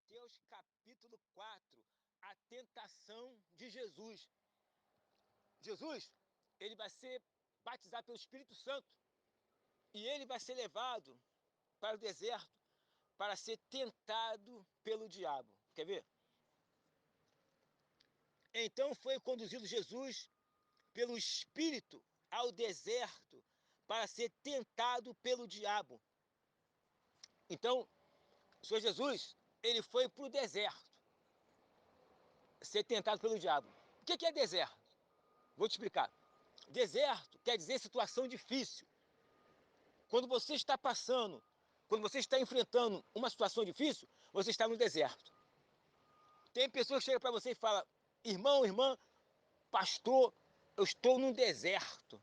Mateus capítulo 4, a tentação de Jesus. Jesus, ele vai ser batizado pelo Espírito Santo e ele vai ser levado para o deserto para ser tentado pelo diabo. Quer ver? Então foi conduzido Jesus pelo Espírito ao deserto para ser tentado pelo diabo. Então, o Senhor Jesus, ele foi para o deserto ser tentado pelo diabo. O que é deserto? Vou te explicar. Deserto quer dizer situação difícil. Quando você está passando, quando você está enfrentando uma situação difícil, você está no deserto. Tem pessoas que chegam para você e falam: irmão, irmã, pastor, eu estou num deserto.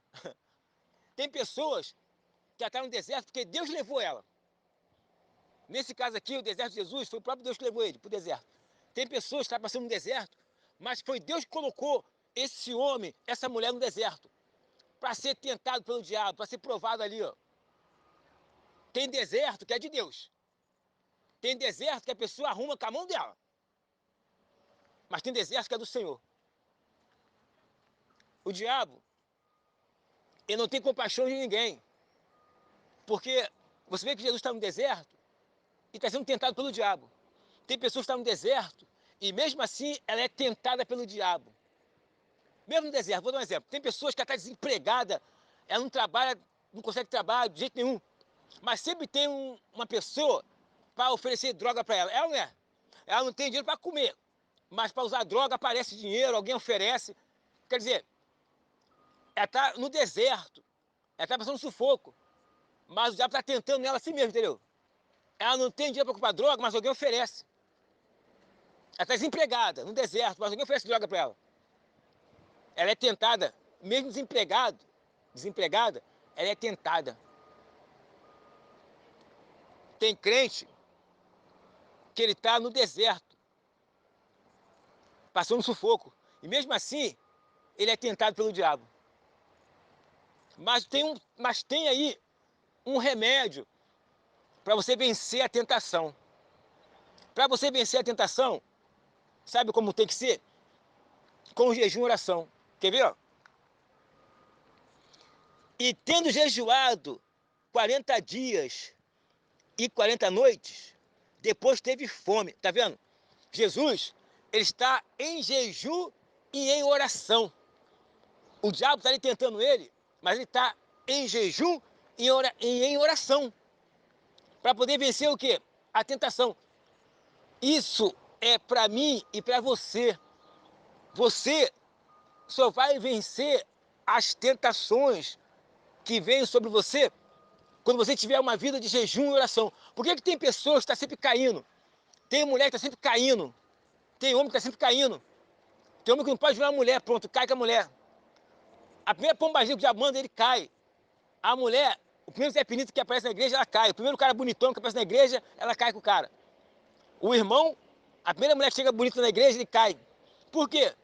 Tem pessoas que estão no deserto porque Deus levou ela. Nesse caso aqui, o deserto de Jesus, foi o próprio Deus que levou ele para o deserto. Tem pessoas que estão passando no deserto, mas foi Deus que colocou esse homem, essa mulher no deserto, para ser tentado pelo diabo, para ser provado ali, ó. Tem deserto que é de Deus. Tem deserto que a pessoa arruma com a mão dela. Mas tem deserto que é do Senhor. O diabo, ele não tem compaixão de ninguém. Porque você vê que Jesus está no deserto e está sendo tentado pelo diabo. Tem pessoas que estão no deserto e mesmo assim ela é tentada pelo diabo. Mesmo no deserto, vou dar um exemplo. Tem pessoas que ela está desempregada, ela não trabalha, não consegue trabalhar de jeito nenhum. Mas sempre tem uma pessoa para oferecer droga para ela. Ela não é. Ela não tem dinheiro para comer. Mas para usar droga aparece dinheiro, alguém oferece. Quer dizer, ela está no deserto. Ela está passando sufoco. Mas o diabo está tentando nela assim mesmo, entendeu? Ela não tem dinheiro para comprar droga, mas alguém oferece. Ela está desempregada, no deserto, mas alguém oferece droga para ela. Ela é tentada, mesmo desempregada, ela é tentada. Tem crente que ele está no deserto, passando sufoco. E mesmo assim, ele é tentado pelo diabo. Mas tem aí um remédio para você vencer a tentação. Para você vencer a tentação, sabe como tem que ser? Com jejum e oração. Quer ver? Ó? E tendo jejuado 40 dias e 40 noites, depois teve fome. Tá vendo? Jesus, ele está em jejum e em oração. O diabo está ali tentando ele, mas ele está em jejum e em oração. Para poder vencer o quê? A tentação. Isso é para mim e para você. Você só vai vencer as tentações que vêm sobre você quando você tiver uma vida de jejum e oração. Por que tem pessoas que estão sempre caindo? Tem mulher que está sempre caindo. Tem homem que está sempre caindo. Tem homem que não pode virar uma mulher, pronto, cai com a mulher. A primeira pombagira que o diabo manda, ele cai. A mulher, o primeiro Zé Pinito que aparece na igreja, ela cai. O primeiro cara bonitão que aparece na igreja, ela cai com o cara. O irmão, a primeira mulher que chega bonita na igreja, ele cai. Por quê?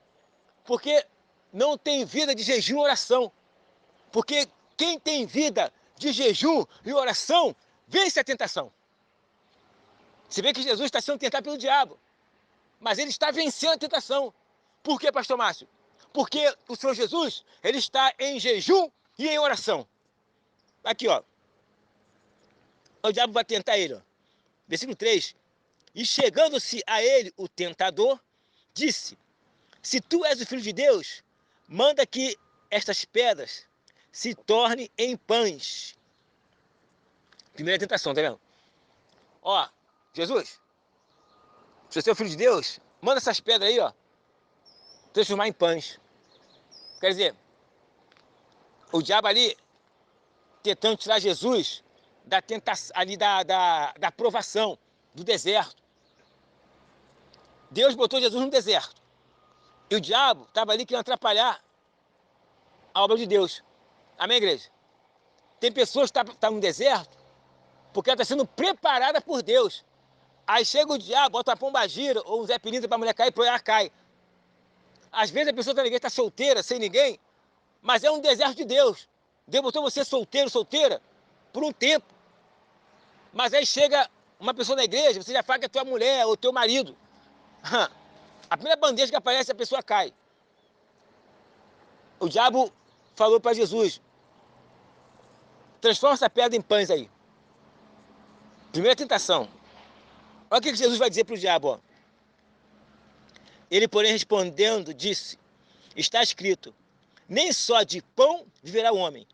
Porque não tem vida de jejum e oração. Porque quem tem vida de jejum e oração, vence a tentação. Você vê que Jesus está sendo tentado pelo diabo, mas ele está vencendo a tentação. Por quê, pastor Márcio? Porque o Senhor Jesus, ele está em jejum e em oração. Aqui, ó. O diabo vai tentar ele, ó. Versículo 3. E chegando-se a ele o tentador, disse: se tu és o filho de Deus, manda que estas pedras se tornem em pães. Primeira tentação, tá vendo? Ó, Jesus, se você é o filho de Deus, manda essas pedras aí, ó, transformar em pães. Quer dizer, o diabo ali tentando tirar Jesus da tentação, ali da provação, do deserto. Deus botou Jesus no deserto. E o diabo estava ali querendo atrapalhar a obra de Deus. Amém, igreja? Tem pessoas que estão no deserto porque ela está sendo preparada por Deus. Aí chega o diabo, bota uma pombagira ou um Zé Pilintra para a mulher cair, e ela cai. Às vezes a pessoa está na igreja, está solteira, sem ninguém, mas é um deserto de Deus. Deus botou você solteiro, solteira, por um tempo. Mas aí chega uma pessoa na igreja, você já fala que é tua mulher ou teu marido. A primeira bandeja que aparece, a pessoa cai. O diabo falou para Jesus, transforma essa pedra em pães aí. Primeira tentação. Olha o que Jesus vai dizer para o diabo. Ó. Ele, porém, respondendo, disse, está escrito, nem só de pão viverá o homem,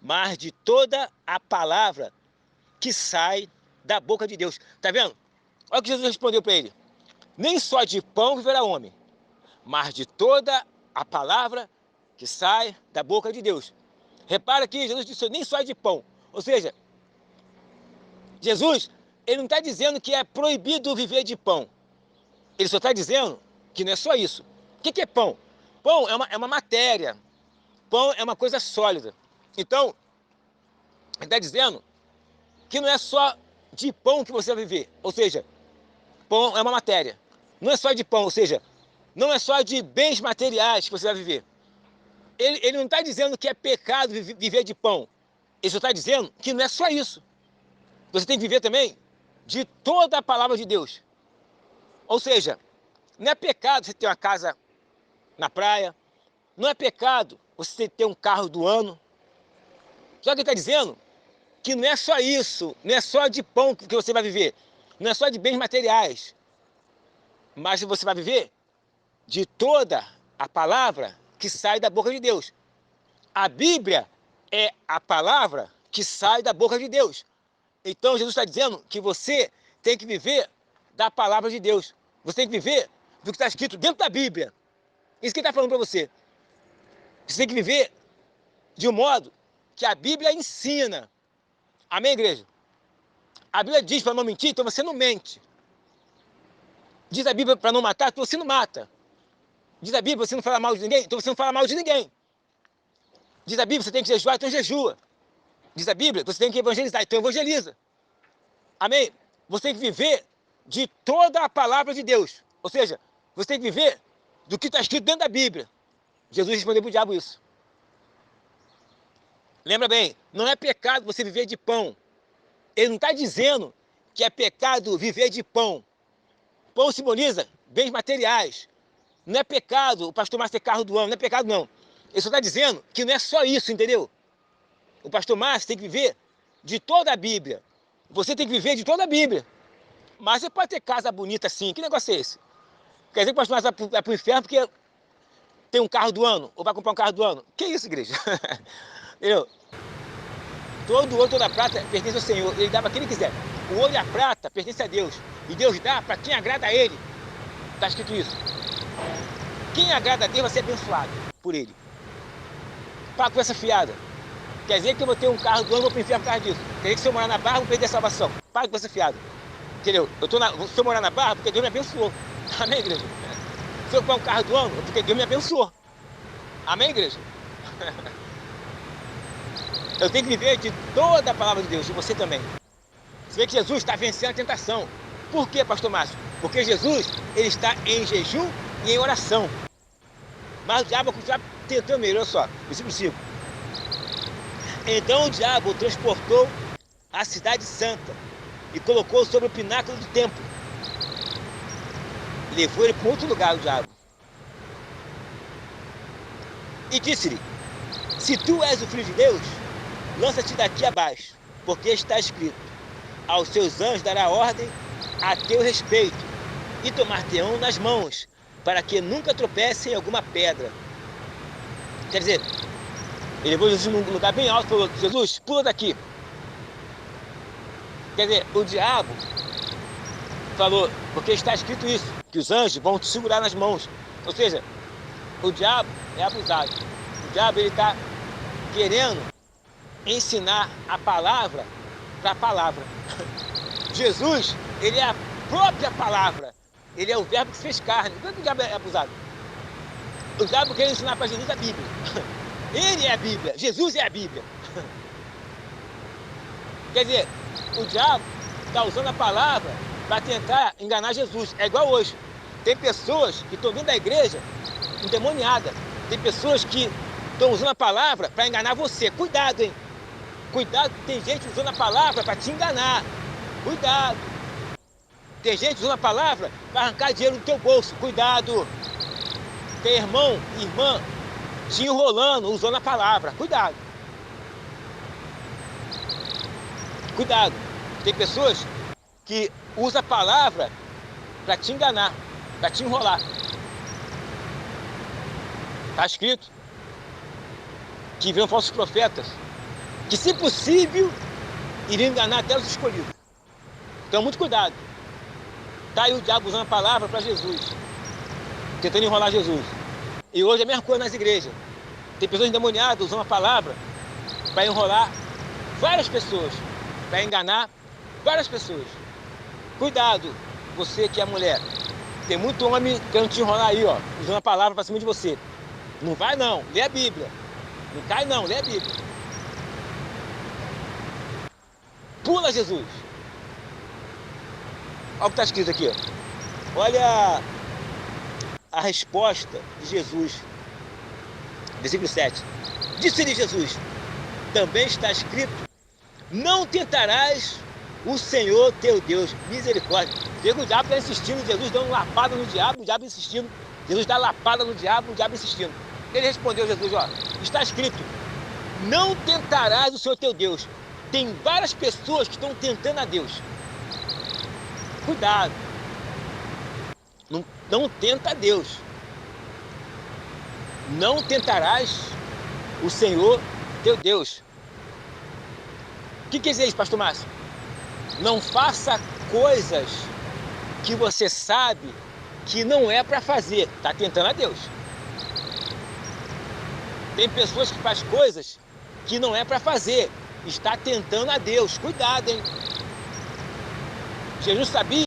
mas de toda a palavra que sai da boca de Deus. Tá vendo? Olha o que Jesus respondeu para ele. Nem só de pão viverá o homem, mas de toda a palavra que sai da boca de Deus. Repara que Jesus disse nem só de pão. Ou seja, Jesus, ele não está dizendo que é proibido viver de pão. Ele só está dizendo que não é só isso. O que é pão? Pão é uma matéria. Pão é uma coisa sólida. Então, ele está dizendo que não é só de pão que você vai viver. Ou seja, pão é uma matéria. Não é só de pão, ou seja, não é só de bens materiais que você vai viver. Ele não está dizendo que é pecado viver de pão. Ele só está dizendo que não é só isso. Você tem que viver também de toda a palavra de Deus. Ou seja, não é pecado você ter uma casa na praia. Não é pecado você ter um carro do ano. Só que ele está dizendo que não é só isso. Não é só de pão que você vai viver. Não é só de bens materiais. Mas você vai viver de toda a palavra que sai da boca de Deus. A Bíblia é a palavra que sai da boca de Deus. Então Jesus está dizendo que você tem que viver da palavra de Deus. Você tem que viver do que está escrito dentro da Bíblia. Isso que ele está falando para você. Você tem que viver de um modo que a Bíblia ensina. Amém, igreja? A Bíblia diz para não mentir, então você não mente. Diz a Bíblia para não matar, então você não mata. Diz a Bíblia, você não fala mal de ninguém, então você não fala mal de ninguém. Diz a Bíblia, você tem que jejuar, então jejua. Diz a Bíblia, você tem que evangelizar, então evangeliza. Amém? Você tem que viver de toda a palavra de Deus. Ou seja, você tem que viver do que está escrito dentro da Bíblia. Jesus respondeu para o diabo isso. Lembra bem, não é pecado você viver de pão. Ele não está dizendo que é pecado viver de pão. Pão simboliza bens materiais. Não é pecado o pastor Márcio ter carro do ano, não é pecado não. Ele só está dizendo que não é só isso, entendeu? O pastor Márcio tem que viver de toda a Bíblia. Você tem que viver de toda a Bíblia. Mas você pode ter casa bonita assim. Que negócio é esse? Quer dizer que o pastor Márcio vai para o inferno porque tem um carro do ano, ou vai comprar um carro do ano. Que isso, igreja? Entendeu? Todo ouro, toda prata pertence ao Senhor. Ele dá para quem ele quiser. O ouro e a prata pertencem a Deus. E Deus dá para quem agrada a Ele. Está escrito isso. Quem agrada a Deus vai ser abençoado por Ele. Para com essa fiada. Quer dizer que eu vou ter um carro do ano e vou para o inferno por causa disso. Quer dizer que se eu morar na Barra, eu vou perder a salvação. Para com essa fiada. Entendeu? Se eu morar na Barra, porque Deus me abençoou. Amém, igreja? Se eu comprar um carro do ano, porque Deus me abençoou. Amém, igreja? Eu tenho que viver de toda a palavra de Deus, de você também. Você vê que Jesus está vencendo a tentação. Por quê, pastor Márcio? Porque Jesus, ele está em jejum e em oração. Mas o diabo continua tentando ele, olha só, versículo 5. Então o diabo o transportou à cidade santa e colocou sobre o pináculo do templo. Levou ele para outro lugar, o diabo. E disse-lhe, se tu és o Filho de Deus, lança-te daqui abaixo, porque está escrito, aos seus anjos dará ordem a teu respeito, e tomar-te-ão nas mãos, para que nunca tropece em alguma pedra. Quer dizer, ele levou Jesus num lugar bem alto e falou, Jesus, pula daqui. Quer dizer, o diabo falou, porque está escrito isso, que os anjos vão te segurar nas mãos. Ou seja, o diabo é abusado. O diabo, ele está querendo ensinar a palavra para a palavra. Jesus, ele é a própria palavra. Ele é o verbo que se fez carne. Por que o diabo é abusado? O diabo quer ensinar para Jesus a Bíblia. Ele é a Bíblia. Jesus é a Bíblia. Quer dizer, o diabo está usando a palavra para tentar enganar Jesus. É igual hoje. Tem pessoas que estão dentro da igreja endemoniadas. Tem pessoas que estão usando a palavra para enganar você. Cuidado, hein? Cuidado, tem gente usando a palavra para te enganar. Cuidado. Tem gente usando a palavra para arrancar dinheiro do teu bolso. Cuidado. Tem irmão, irmã, te enrolando, usando a palavra. Cuidado. Cuidado. Tem pessoas que usam a palavra para te enganar, para te enrolar. Está escrito que virão falsos profetas, que se possível, iriam enganar até os escolhidos. Então muito cuidado. Está aí o diabo usando a palavra para Jesus, tentando enrolar Jesus. E hoje é a mesma coisa nas igrejas. Tem pessoas endemoniadas usando a palavra para enrolar várias pessoas, para enganar várias pessoas. Cuidado, você que é mulher. Tem muito homem querendo te enrolar aí, ó, usando a palavra para cima de você. Não vai não, lê a Bíblia. Não cai não, lê a Bíblia. Pula Jesus. Olha o que está escrito aqui, ó. Olha a resposta de Jesus. Versículo 7. Disse-lhe Jesus, também está escrito, não tentarás o Senhor teu Deus. Misericórdia. Chega o diabo está insistindo, Jesus dando lapada no diabo, o diabo insistindo. Jesus dá lapada no diabo, o diabo insistindo. Ele respondeu, Jesus, ó, está escrito, não tentarás o Senhor teu Deus. Tem várias pessoas que estão tentando a Deus. Cuidado. Não tenta a Deus. Não tentarás o Senhor teu Deus. O que quer dizer isso, pastor Márcio? Não faça coisas que você sabe que não é para fazer. Está tentando a Deus. Tem pessoas que fazem coisas que não é para fazer. Está tentando a Deus. Cuidado, hein? Jesus sabia